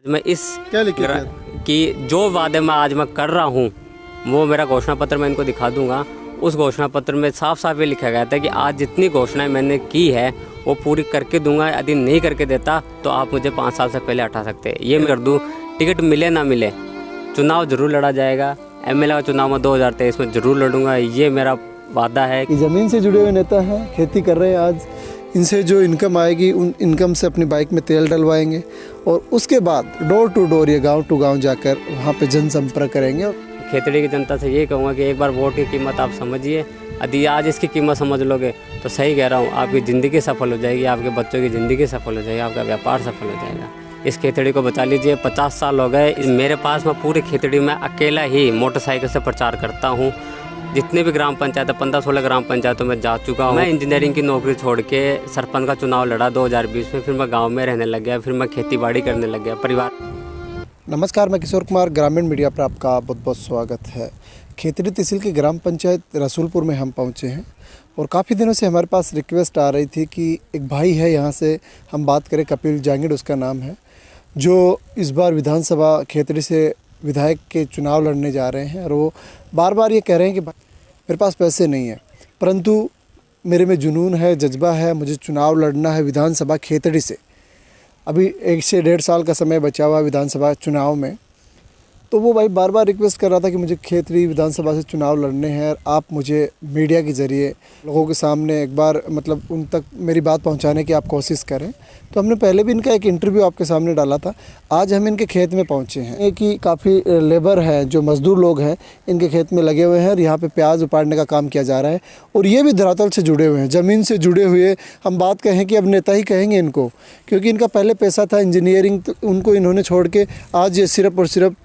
मैं इस क्या लिखे कि जो वादे मैं आज मैं कर रहा हूँ वो मेरा घोषणा पत्र मैं इनको दिखा दूंगा। उस घोषणा पत्र में साफ साफ ये लिखा गया था कि आज जितनी घोषणाएं मैंने की है वो पूरी करके दूंगा। यदि नहीं करके देता तो आप मुझे 5 साल से पहले हटा सकते हैं। ये मैं कर दूँ, टिकट मिले ना मिले चुनाव जरूर लड़ा जाएगा। एमएलए का चुनाव मैं 2023 में जरूर लड़ूंगा, ये मेरा वादा है। कि ज़मीन से जुड़े हुए नेता हैं, खेती कर रहे हैं। आज इनसे जो इनकम आएगी उन इनकम से अपनी बाइक में तेल डलवाएंगे और उसके बाद डोर टू डोर या गांव टू गांव जाकर वहां पे जनसंपर्क करेंगे। खेतड़ी की जनता से यही कहूँगा कि एक बार वोट की कीमत आप समझिए। यदि आज इसकी कीमत समझ लोगे तो सही कह रहा हूँ, आपकी ज़िंदगी सफल हो जाएगी, आपके बच्चों की ज़िंदगी सफल हो जाएगी, आपका व्यापार सफल हो जाएगा। इस खेतड़ी को बचा लीजिए। 50 साल हो गए मेरे पास, मैं पूरी खेतड़ी में अकेला ही मोटरसाइकिल से प्रचार करता हूँ। जितने भी ग्राम पंचायत 15-16 ग्राम पंचायतों में जा चुका हूँ। मैं इंजीनियरिंग की नौकरी छोड़ के सरपंच का चुनाव लड़ा 2020 में। फिर मैं गांव में रहने लग गया, फिर मैं खेती बाड़ी करने लग गया। परिवार नमस्कार, मैं किशोर कुमार, ग्रामीण मीडिया पर आपका बहुत बहुत स्वागत है। खेतड़ी तहसील की ग्राम पंचायत रसूलपुर में हम पहुँचे हैं और काफ़ी दिनों से हमारे पास रिक्वेस्ट आ रही थी कि एक भाई है यहाँ से हम बात करें, कपिल जांगिड़ उसका नाम है, जो इस बार विधानसभा खेतड़ी से विधायक के चुनाव लड़ने जा रहे हैं। और वो बार बार ये कह रहे हैं कि मेरे पास पैसे नहीं है, परंतु मेरे में जुनून है, जज्बा है, मुझे चुनाव लड़ना है विधानसभा खेतड़ी से। अभी 1 से 1.5 साल का समय बचा हुआ है विधानसभा चुनाव में। तो वो भाई बार बार रिक्वेस्ट कर रहा था कि मुझे खेतड़ी विधानसभा से चुनाव लड़ने हैं और आप मुझे मीडिया के ज़रिए लोगों के सामने एक बार मतलब उन तक मेरी बात पहुंचाने की आप कोशिश करें। तो हमने पहले भी इनका एक इंटरव्यू आपके सामने डाला था। आज हम इनके खेत में पहुंचे हैं कि काफ़ी लेबर है, जो मज़दूर लोग हैं इनके खेत में लगे हुए हैं और यहाँ पर प्याज उपाड़ने का काम किया जा रहा है। और ये भी धरातल से जुड़े हुए हैं, ज़मीन से जुड़े हुए। हम बात कहें कि अब नेता ही कहेंगे इनको, क्योंकि इनका पहले पैसा था इंजीनियरिंग, तो उनको इन्होंने छोड़ के आज ये सिर्फ और सिर्फ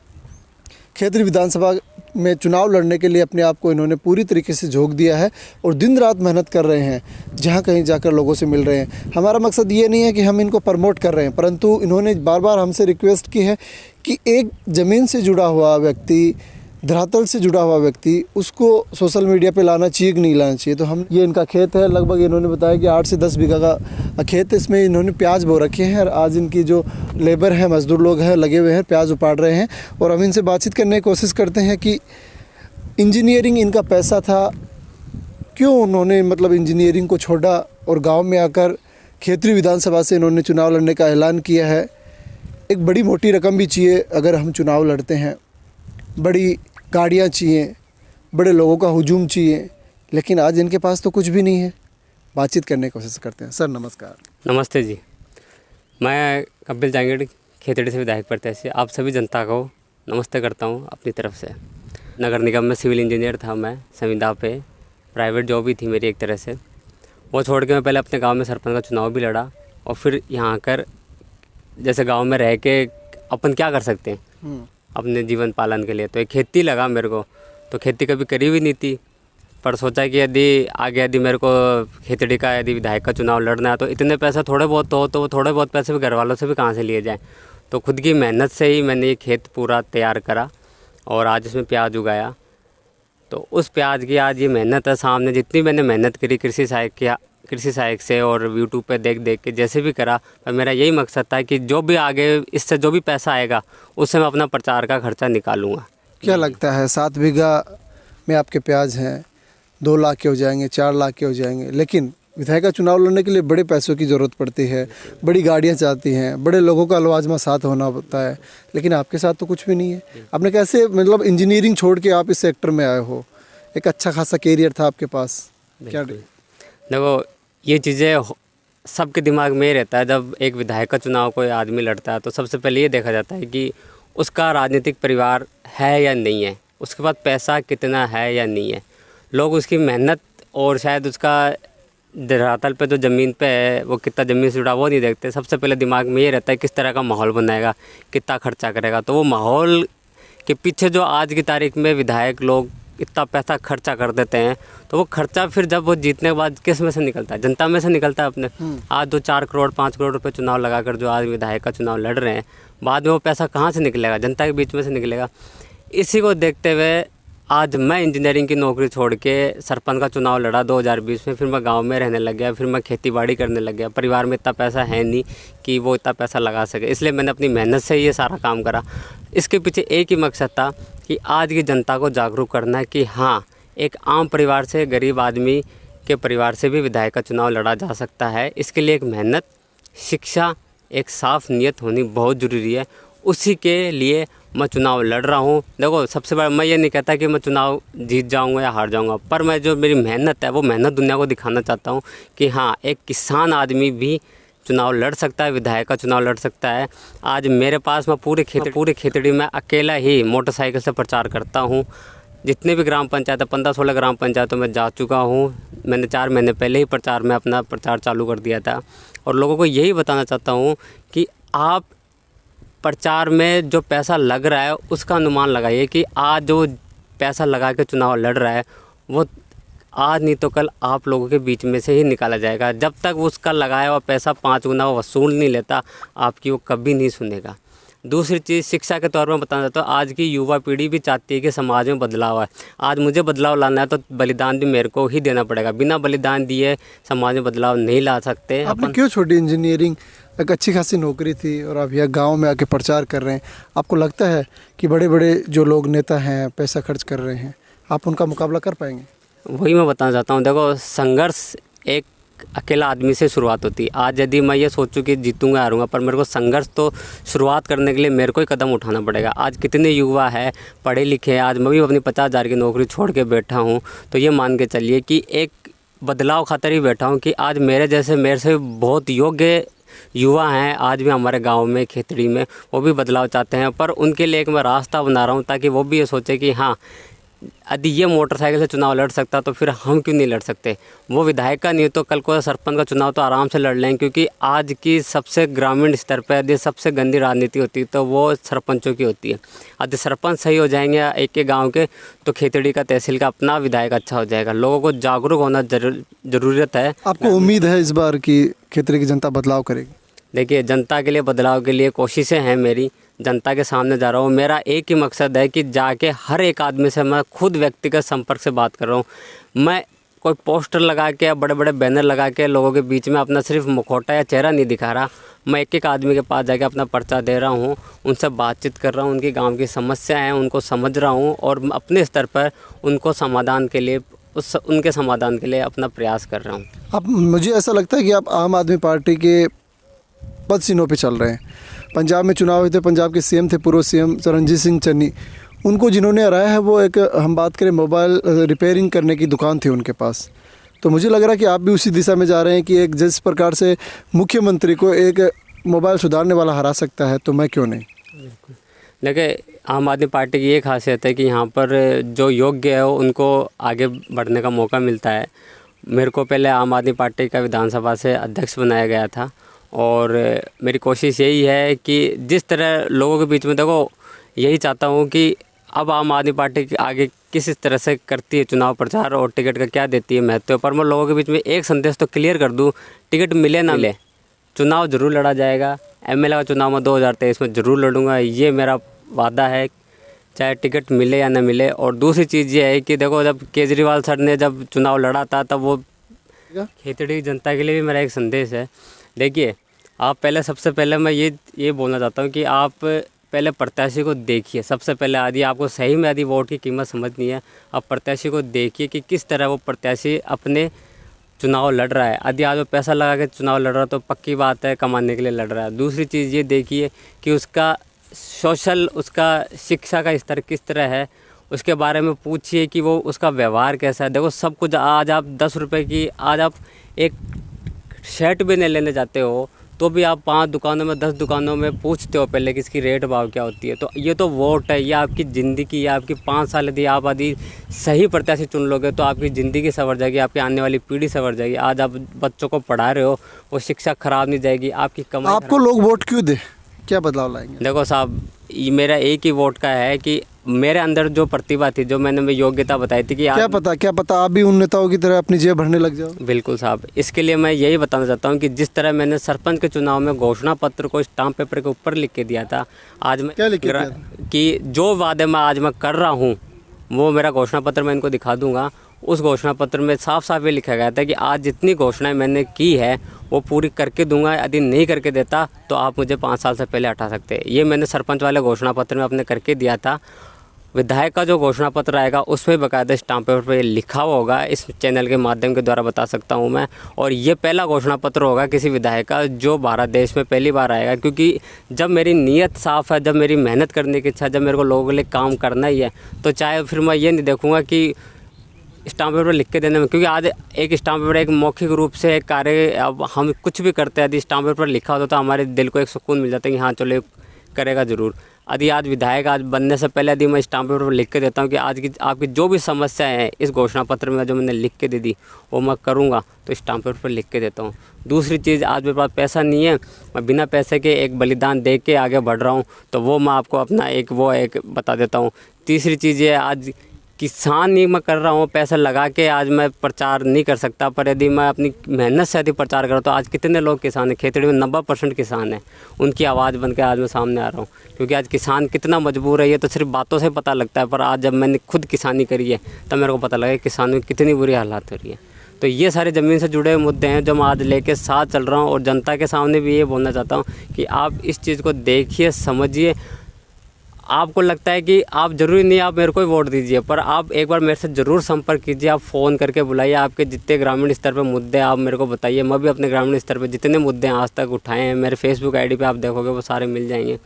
खेतड़ी विधानसभा में चुनाव लड़ने के लिए अपने आप को इन्होंने पूरी तरीके से झोंक दिया है और दिन रात मेहनत कर रहे हैं, जहां कहीं जाकर लोगों से मिल रहे हैं। हमारा मकसद ये नहीं है कि हम इनको प्रमोट कर रहे हैं, परंतु इन्होंने बार बार हमसे रिक्वेस्ट की है कि एक ज़मीन से जुड़ा हुआ व्यक्ति, धरातल से जुड़ा हुआ व्यक्ति, उसको सोशल मीडिया पे लाना चाहिए कि नहीं लाना चाहिए। तो हम, ये इनका खेत है, लगभग इन्होंने बताया कि 8 से 10 बीघा का खेत है। इसमें इन्होंने प्याज बो रखे हैं और आज इनकी जो लेबर है, मज़दूर लोग हैं, लगे हुए हैं, प्याज उपाड़ रहे हैं। और हम इनसे बातचीत करने की कोशिश करते हैं कि इंजीनियरिंग इनका पैसा था, क्यों उन्होंने मतलब इंजीनियरिंग को छोड़ा और गाँव में आकर खेतड़ी विधानसभा से इन्होंने चुनाव लड़ने का ऐलान किया है। एक बड़ी मोटी रकम भी चाहिए अगर हम चुनाव लड़ते हैं, बड़ी गाड़ियाँ चाहिए, बड़े लोगों का हुजूम चाहिए, लेकिन आज इनके पास तो कुछ भी नहीं है। बातचीत करने की कोशिश करते हैं। सर नमस्कार। नमस्ते जी, मैं कपिल जांगिड़ खेतड़ी से विधायक प्रत्याशी आप सभी जनता को नमस्ते करता हूँ अपनी तरफ से। नगर निगम में सिविल इंजीनियर था मैं, संविदा पे प्राइवेट जॉब ही थी मेरी एक तरह से। वो छोड़ के मैं पहले अपने गांव में सरपंच का चुनाव भी लड़ा और फिर यहाँ आकर जैसे गांव में रह के अपन क्या कर सकते हैं अपने जीवन पालन के लिए, तो एक खेती लगा मेरे को। तो खेती कभी करी भी नहीं थी, पर सोचा कि यदि मेरे को खेतड़ी का यदि विधायक का चुनाव लड़ना है तो इतने पैसे थोड़े बहुत तो वो थोड़े बहुत पैसे भी घर वालों से भी कहाँ से लिए जाएं। तो खुद की मेहनत से ही मैंने ये खेत पूरा तैयार करा और आज इसमें प्याज उगाया। तो उस प्याज की आज ये मेहनत है सामने, जितनी मैंने मेहनत करी कृषि सहायक से और यूट्यूब पे देख के जैसे भी करा, पर मेरा यही मकसद था कि जो भी आगे इससे जो भी पैसा आएगा उससे मैं अपना प्रचार का खर्चा निकालूंगा। क्या लगता है 7 बीघा में आपके प्याज हैं, 2 लाख के हो जाएंगे, 4 लाख के हो जाएंगे, लेकिन विधायक का चुनाव लड़ने के लिए बड़े पैसों की ज़रूरत पड़ती है, बड़ी गाड़ियाँ चाहती हैं, बड़े लोगों का लवाजमा साथ होना होता है, लेकिन आपके साथ तो कुछ भी नहीं है। आपने कैसे मतलब इंजीनियरिंग छोड़ के आप इस सेक्टर में आए हो, एक अच्छा खासा कैरियर था आपके पास, क्या? देखो, ये चीज़ें सबके दिमाग में ही रहता है। जब एक विधायक का चुनाव कोई आदमी लड़ता है तो सबसे पहले ये देखा जाता है कि उसका राजनीतिक परिवार है या नहीं है, उसके पास पैसा कितना है या नहीं है। लोग उसकी मेहनत और शायद उसका धरातल पे जो ज़मीन पे है वो कितना ज़मीन से जुड़ा वो नहीं देखते। सबसे पहले दिमाग में ये रहता है किस तरह का माहौल बनाएगा, कितना खर्चा करेगा। तो वो माहौल के पीछे जो आज की तारीख में विधायक लोग इतना पैसा खर्चा कर देते हैं, तो वो खर्चा फिर जब वो जीतने के बाद किस में से निकलता है? जनता में से निकलता है अपने। आज जो 4 करोड़ 5 करोड़ रुपए चुनाव लगाकर जो आज विधायक का चुनाव लड़ रहे हैं, बाद में वो पैसा कहाँ से निकलेगा? जनता के बीच में से निकलेगा। इसी को देखते हुए आज मैं इंजीनियरिंग की नौकरी छोड़ के सरपंच का चुनाव लड़ा 2020 में। फिर मैं गांव में रहने लग गया, फिर मैं खेती बाड़ी करने लग गया। परिवार में इतना पैसा है नहीं कि वो इतना पैसा लगा सके, इसलिए मैंने अपनी मेहनत से ये सारा काम करा। इसके पीछे एक ही मकसद था कि आज की जनता को जागरूक करना है कि हाँ, एक आम परिवार से, गरीब आदमी के परिवार से भी विधायक का चुनाव लड़ा जा सकता है। इसके लिए एक मेहनत, शिक्षा, एक साफ नीयत होनी बहुत ज़रूरी है। उसी के लिए मैं चुनाव लड़ रहा हूँ। देखो, सबसे बड़ा मैं ये नहीं कहता कि मैं चुनाव जीत जाऊँगा या हार जाऊँगा, पर मैं जो मेरी मेहनत है वो मेहनत दुनिया को दिखाना चाहता हूँ कि हाँ, एक किसान आदमी भी चुनाव लड़ सकता है, विधायक का चुनाव लड़ सकता है। आज मेरे पास मैं पूरे खेतड़ी में अकेला ही मोटरसाइकिल से प्रचार करता हूँ। जितने भी ग्राम पंचायत है, 15-16 ग्राम पंचायतों में जा चुका हूँ। मैंने 4 महीने पहले ही प्रचार में अपना प्रचार चालू कर दिया था और लोगों को यही बताना चाहता हूँ कि आप प्रचार में जो पैसा लग रहा है उसका अनुमान लगाइए कि आज जो पैसा लगा के चुनाव लड़ रहा है वो आज नहीं तो कल आप लोगों के बीच में से ही निकाला जाएगा। जब तक उसका लगाया हुआ पैसा 5 गुना वसूल नहीं लेता, आपकी वो कभी नहीं सुनेगा। दूसरी चीज़, शिक्षा के तौर पर बताना चाहता हूँ, आज की युवा पीढ़ी भी चाहती है कि समाज में बदलाव है। आज मुझे बदलाव लाना है तो बलिदान भी मेरे को ही देना पड़ेगा। बिना बलिदान दिए समाज में बदलाव नहीं ला सकते। आपने क्यों छोड़ी इंजीनियरिंग? एक अच्छी खासी नौकरी थी और आप यहाँ गांव में आके प्रचार कर रहे हैं। आपको लगता है कि बड़े बड़े जो लोग नेता हैं, पैसा खर्च कर रहे हैं, आप उनका मुकाबला कर पाएंगे? वही मैं बताना चाहता हूँ। देखो, संघर्ष एक अकेला आदमी से शुरुआत होती है। आज यदि मैं ये सोचूं कि जीतूंगा हारूंगा, पर मेरे को संघर्ष तो शुरुआत करने के लिए मेरे को ही कदम उठाना पड़ेगा। आज कितने युवा है पढ़े लिखे हैं, आज मैं भी अपनी 50,000 की नौकरी छोड़ के बैठा हूँ, तो ये मान के चलिए कि एक बदलाव खातर ही बैठा हूँ कि आज मेरे से बहुत योग्य युवा हैं आज भी हमारे गांव में, खेतड़ी में, वो भी बदलाव चाहते हैं। पर उनके लिए एक मैं रास्ता बना रहा हूँ ताकि वो भी ये सोचे कि हाँ, यदि ये मोटरसाइकिल से चुनाव लड़ सकता तो फिर हम क्यों नहीं लड़ सकते। वो विधायक का नहीं तो कल को सरपंच का चुनाव तो आराम से लड़ लें, क्योंकि आज की सबसे ग्रामीण स्तर पर यदि सबसे गंदी राजनीति होती है तो वो सरपंचों की होती है। यदि सरपंच सही हो जाएंगे एक के गाँव के, तो खेतड़ी का, तहसील का अपना विधायक अच्छा हो जाएगा। लोगों को जागरूक होना ज़रूरत है। आपको उम्मीद है इस बार कि खेतड़ी की जनता बदलाव करेगी? देखिए, जनता के लिए, बदलाव के लिए कोशिशें हैं मेरी। जनता के सामने जा रहा हूँ। मेरा एक ही मकसद है कि जाके हर एक आदमी से मैं खुद व्यक्तिगत संपर्क से बात कर रहा हूँ। मैं कोई पोस्टर लगा के या बड़े बड़े बैनर लगा के लोगों के बीच में अपना सिर्फ मुखौटा या चेहरा नहीं दिखा रहा। मैं एक एक आदमी के पास जाके अपना पर्चा दे रहा हूँ, उनसे बातचीत कर रहा हूँ, उनकी गाँव की समस्या हैं उनको समझ रहा हूँ और अपने स्तर पर उनको समाधान के लिए, उनके समाधान के लिए अपना प्रयास कर रहा हूँ। अब मुझे ऐसा लगता है कि आप आम आदमी पार्टी के पदचिन्हों पे चल रहे हैं। पंजाब में चुनाव हुए थे, पंजाब के सीएम थे पूर्व सीएम रणजीत सिंह चन्नी। उनको जिन्होंने हराया है वो एक, हम बात करें, मोबाइल रिपेयरिंग करने की दुकान थी उनके पास। तो मुझे लग रहा है कि आप भी उसी दिशा में जा रहे हैं कि एक जिस प्रकार से मुख्यमंत्री को एक मोबाइल सुधारने वाला हरा सकता है, तो मैं क्यों नहीं। देखिए, आम आदमी पार्टी की ये खासियत है कि यहाँ पर जो योग्य है उनको आगे बढ़ने का मौका मिलता है। मेरे को पहले आम आदमी पार्टी का विधानसभा से अध्यक्ष बनाया गया था और मेरी कोशिश यही है कि जिस तरह लोगों के बीच में, देखो, यही चाहता हूँ कि अब आम आदमी पार्टी आगे किस तरह से करती है चुनाव प्रचार और टिकट का क्या देती है महत्व, पर मैं लोगों के बीच में एक संदेश तो क्लियर कर दूँ, टिकट मिले ना मिले, चुनाव ज़रूर लड़ा जाएगा। एमएलए का चुनाव मैं 2023 में ज़रूर लड़ूंगा, ये मेरा वादा है, चाहे टिकट मिले या ना मिले। और दूसरी चीज़ ये है कि देखो, जब केजरीवाल सर ने जब चुनाव लड़ा था तब वो खेतड़ी जनता के लिए भी मेरा एक संदेश है। देखिए, आप पहले, सबसे पहले मैं ये बोलना चाहता हूँ कि आप पहले प्रत्याशी को देखिए। सबसे पहले यदि आपको सही में यदि वोट की कीमत समझनी है, आप प्रत्याशी को देखिए कि किस तरह वो प्रत्याशी अपने चुनाव लड़ रहा है। यदि आज वो पैसा लगा के चुनाव लड़ रहा है तो पक्की बात है कमाने के लिए लड़ रहा है। दूसरी चीज़ ये देखिए कि उसका सोशल, उसका शिक्षा का स्तर किस तरह है, उसके बारे में पूछिए कि वो उसका व्यवहार कैसा है। देखो, सब कुछ आज आप 10 रुपये की, आज आप एक शर्ट भी नहीं लेने जाते हो तो भी आप 5 दुकानों में, 10 दुकानों में पूछते हो पहले कि इसकी रेट भाव क्या होती है। तो ये तो वोट है, ये आपकी ज़िंदगी, या आपकी 5 साल यदि आप यदि सही प्रत्याशी चुन लोगे तो आपकी ज़िंदगी संवर जाएगी, आपकी आने वाली पीढ़ी संवर जाएगी। आज आप बच्चों को पढ़ा रहे हो, वो शिक्षा खराब नहीं जाएगी, आपकी कमाई। आपको लोग वोट क्यों दे, क्या बदलाव लाएंगे? देखो साहब, मेरा एक ही वोट का है कि मेरे अंदर जो प्रतिभा थी, जो मैंने योग्यता बताई थी कि क्या पता आप भी उन नेताओं की तरह अपनी जेब भरने लग जाओ। बिल्कुल साहब, इसके लिए मैं यही बताना चाहता हूँ कि जिस तरह मैंने सरपंच के चुनाव में घोषणा पत्र को स्टाम्प पेपर के ऊपर लिख के दिया था, आज मैं क्या लिख के दिया था? कि जो वादे मैं आज मैं कर रहा हूँ वो मेरा घोषणा पत्र मैं इनको दिखा दूंगा। उस घोषणा पत्र में साफ साफ ये लिखा गया था कि आज जितनी घोषणाएं मैंने की है वो पूरी करके दूंगा, यदि नहीं करके देता तो आप मुझे 5 साल से पहले हटा सकते हैं। ये मैंने सरपंच वाले घोषणा पत्र में अपने करके दिया था। विधायक का जो घोषणा पत्र आएगा उसमें बकायदा स्टाम्प पेपर पर लिखा हुआ होगा, इस चैनल के माध्यम के द्वारा बता सकता हूं मैं। और ये पहला घोषणा पत्र होगा किसी विधायक का जो भारत देश में पहली बार आएगा, क्योंकि जब मेरी नीयत साफ़ है, जब मेरी मेहनत करने की इच्छा, जब मेरे को लोगों के लिए काम करना ही है, तो चाहे फिर मैं ये नहीं देखूँगा कि स्टाम्प पेपर लिख के देने में, क्योंकि आज एक स्टाम्प पेपर एक मौखिक रूप से एक कार्य, अब हम कुछ भी करते हैं यदि स्टाम्प पेपर लिखा होता तो हमारे दिल को एक सुकून मिल जाता है कि हाँ चलो करेगा ज़रूर। यदि आज विधायक आज बनने से पहले यदि मैं स्टाम्प पेपर पर लिख के देता हूँ कि आज की आपकी जो भी समस्याएं हैं इस घोषणा पत्र में जो मैंने लिख के दे दी वो मैं करूँगा, तो स्टाम्प पेपर पर लिख के देता हूँ। दूसरी चीज़, आज मेरे पास पैसा नहीं है, मैं बिना पैसे के एक बलिदान दे के आगे बढ़ रहा हूँ, तो वो मैं आपको अपना एक बता देता हूँ। तीसरी चीज़ ये, आज किसान नहीं मैं कर रहा हूँ, पैसा लगा के आज मैं प्रचार नहीं कर सकता, पर यदि मैं अपनी मेहनत से यदि प्रचार करूँ तो आज कितने लोग किसान हैं, खेतड़ी में 90% किसान हैं, उनकी आवाज़ बन के आज मैं सामने आ रहा हूँ। क्योंकि आज किसान कितना मजबूर है ये तो सिर्फ बातों से पता लगता है, पर आज जब मैंने खुद किसानी करी है तब मेरे को पता लगा किसानों की कितनी बुरी हालात हो रही है। तो ये सारे ज़मीन से जुड़े हुए मुद्दे हैं जो मैं आज लेके साथ चल रहा हूँ। और जनता के सामने भी ये बोलना चाहता हूँ कि आप इस चीज़ को देखिए, समझिए। आपको लगता है कि आप ज़रूरी नहीं आप मेरे को ही वोट दीजिए, पर आप एक बार मेरे से ज़रूर संपर्क कीजिए, आप फ़ोन करके बुलाइए, आपके जितने ग्रामीण स्तर पर मुद्दे आप मेरे को बताइए। मैं भी अपने ग्रामीण स्तर पर जितने मुद्दे आज तक उठाए हैं मेरे फेसबुक आईडी पे आप देखोगे वो सारे मिल जाएंगे।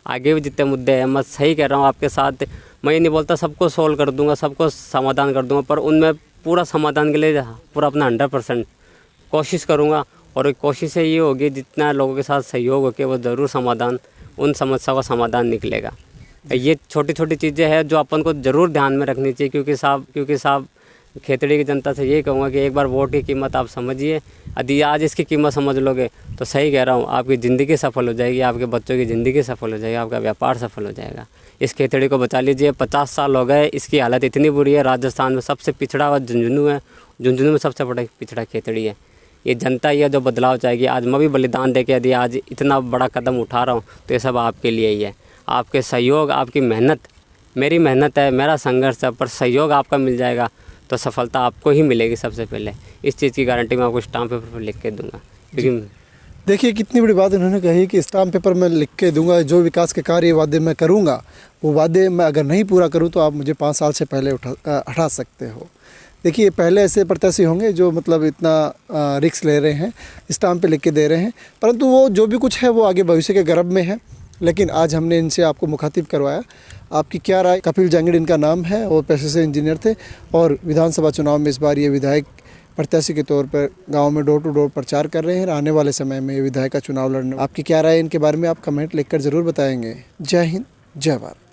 आगे भी जितने मुद्दे हैं, मैं सही कह रहा हूँ आपके साथ, मैं ये नहीं बोलता सबको सोल्व कर दूँगा, सबको समाधान कर दूँगा, पर उनमें पूरा समाधान के लिए पूरा अपना 100% कोशिश करूँगा। और कोशिश ये होगी जितना लोगों के साथ सहयोग हो के वो ज़रूर समाधान, उन समस्याओं का समाधान निकलेगा। ये छोटी छोटी चीज़ें हैं जो अपन को ज़रूर ध्यान में रखनी चाहिए। क्योंकि साहब खेतड़ी की जनता से यही कहूँगा कि एक बार वोट की कीमत आप समझिए। यदि आज इसकी कीमत समझ लोगे तो सही कह रहा हूँ, आपकी ज़िंदगी सफल हो जाएगी, आपके बच्चों की ज़िंदगी सफल हो जाएगी, आपका व्यापार सफल हो जाएगा। इस खेतड़ी को बचा लीजिए। 50 साल हो गए, इसकी हालत इतनी बुरी है। राजस्थान में सबसे पिछड़ा हुआ झुंझुनू है, झुंझुनू में सबसे बड़ा पिछड़ा खेतड़ी है। ये जनता ही है जो बदलाव चाहेगी। आज मैं भी बलिदान दे के यदि आज इतना बड़ा कदम उठा रहा हूँ तो ये सब आपके लिए ही है। आपके सहयोग, आपकी मेहनत, मेरी मेहनत है, मेरा संघर्ष है, पर सहयोग आपका मिल जाएगा तो सफलता आपको ही मिलेगी। सबसे पहले इस चीज़ की गारंटी मैं आपको स्टाम्प पेपर पर लिख के दूंगा। क्योंकि देखिए कितनी बड़ी बात उन्होंने कही कि स्टाम्प पेपर में लिख के दूंगा, जो विकास के कार्य वादे मैं करूंगा वो वादे मैं अगर नहीं पूरा करूं तो आप मुझे 5 साल से पहले हटा सकते हो। देखिए पहले ऐसे प्रत्याशी होंगे जो मतलब इतना रिस्क ले रहे हैं, स्टाम्प पे लिख के दे रहे हैं, परंतु वो जो भी कुछ है वो आगे भविष्य के गर्भ में है। लेकिन आज हमने इनसे आपको मुखातिब करवाया। आपकी क्या राय? कपिल जांगड़ इनका नाम है और पेशे से इंजीनियर थे और विधानसभा चुनाव में इस बार ये विधायक प्रत्याशी के तौर पर गांव में डोर टू डोर प्रचार कर रहे हैं। आने वाले समय में ये विधायक का चुनाव लड़ने। आपकी क्या राय इनके बारे में आप कमेंट लिखकर ज़रूर बताएंगे। जय हिंद, जय भारत।